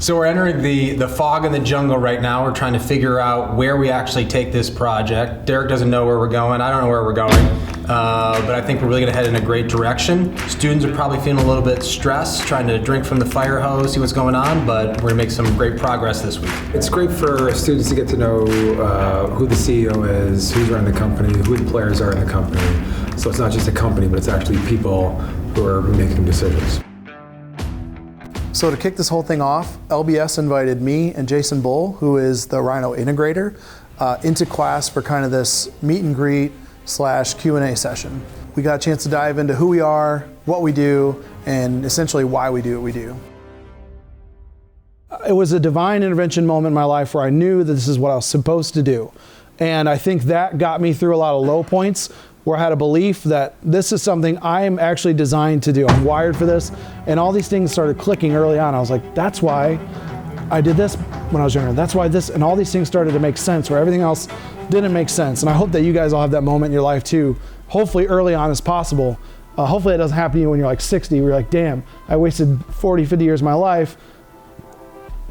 So we're entering the fog in the jungle right now. We're trying to figure out where we actually take this project. Derek doesn't know where we're going. I don't know where we're going. But I think we're really going to head in a great direction. Students are probably feeling a little bit stressed, trying to drink from the fire hose, see what's going on, but we're going to make some great progress this week. It's great for students to get to know who the CEO is, who's running the company, who the players are in the company. So it's not just a company, but it's actually people who are making decisions. So to kick this whole thing off, LBS invited me and Jason Bull, who is the Rhino integrator, into class for kind of this meet and greet / Q&A session. We got a chance to dive into who we are, what we do, and essentially why we do what we do. It was a divine intervention moment in my life where I knew that this is what I was supposed to do. And I think that got me through a lot of low points where I had a belief that this is something I am actually designed to do. I'm wired for this. And all these things started clicking early on. I was like, that's why I did this when I was younger. That's why this, and all these things started to make sense where everything else didn't make sense. And I hope that you guys all have that moment in your life too, hopefully early on as possible. Hopefully it doesn't happen to you when you're like 60, where you're like, damn, I wasted 40, 50 years of my life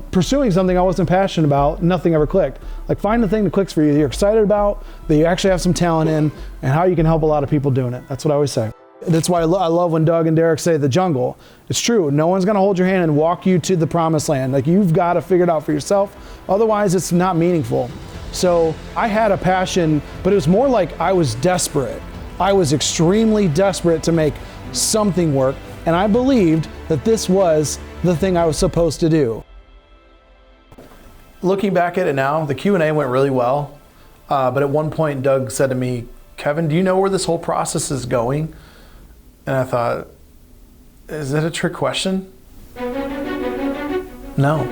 pursuing something I wasn't passionate about, nothing ever clicked. Like find the thing that clicks for you, that you're excited about, that you actually have some talent in, and how you can help a lot of people doing it. That's what I always say. That's why I love when Doug and Derek say the jungle. It's true, no one's gonna hold your hand and walk you to the promised land. Like you've gotta figure it out for yourself, otherwise it's not meaningful. So I had a passion, but it was more like I was desperate. I was extremely desperate to make something work, and I believed that this was the thing I was supposed to do. Looking back at it now, the Q&A went really well, but at one point Doug said to me, Kevin, do you know where this whole process is going? And I thought, is it a trick question? No.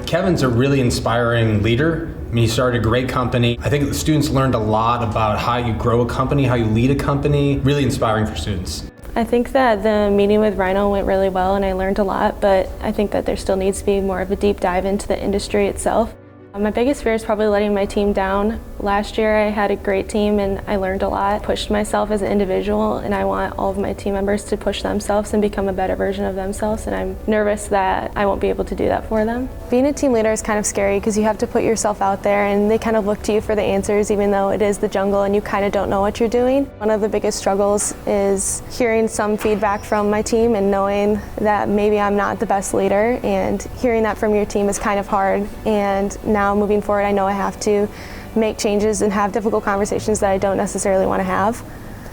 Kevin's a really inspiring leader. I mean, he started a great company. I think the students learned a lot about how you grow a company, how you lead a company. Really inspiring for students. I think that the meeting with Rhino went really well and I learned a lot, but I think that there still needs to be more of a deep dive into the industry itself. My biggest fear is probably letting my team down. Last year I had a great team and I learned a lot, pushed myself as an individual, and I want all of my team members to push themselves and become a better version of themselves, and I'm nervous that I won't be able to do that for them. Being a team leader is kind of scary because you have to put yourself out there and they kind of look to you for the answers even though it is the jungle and you kind of don't know what you're doing. One of the biggest struggles is hearing some feedback from my team and knowing that maybe I'm not the best leader, and hearing that from your team is kind of hard, and now moving forward I know I have to make changes and have difficult conversations that I don't necessarily want to have.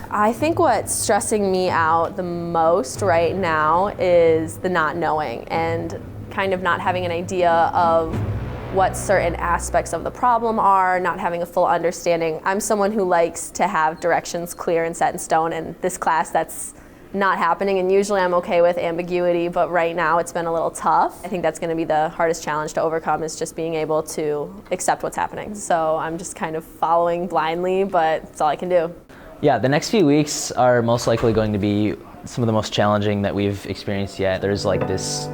I think what's stressing me out the most right now is the not knowing and kind of not having an idea of what certain aspects of the problem are, not having a full understanding. I'm someone who likes to have directions clear and set in stone, and this class that's not happening, and usually I'm okay with ambiguity, but right now it's been a little tough. I think that's going to be the hardest challenge to overcome, is just being able to accept what's happening. So I'm just kind of following blindly, but it's all I can do. Yeah, the next few weeks are most likely going to be some of the most challenging that we've experienced yet. There's like this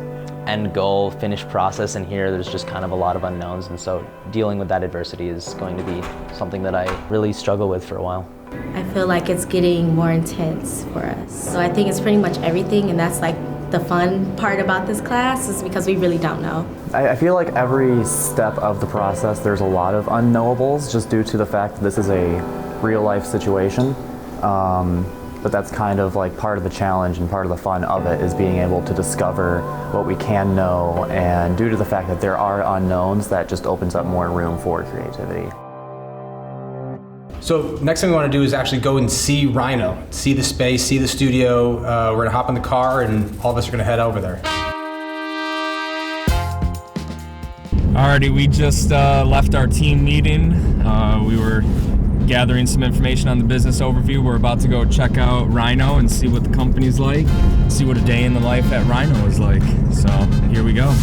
end goal, finished process, and here there's just kind of a lot of unknowns, and so dealing with that adversity is going to be something that I really struggle with for a while. I feel like it's getting more intense for us. So I think it's pretty much everything, and that's like the fun part about this class, is because we really don't know. I feel like every step of the process there's a lot of unknowables just due to the fact that this is a real life situation. But that's kind of like part of the challenge and part of the fun of it, is being able to discover what we can know, and due to the fact that there are unknowns, that just opens up more room for creativity. So next thing we want to do is actually go and see Rhino, see the space, see the studio. We're going to hop in the car and all of us are going to head over there. Alrighty, we just left our team meeting. We were gathering some information on the business overview. We're about to go check out Rhino and see what the company's like, see what a day in the life at Rhino is like. So here we go.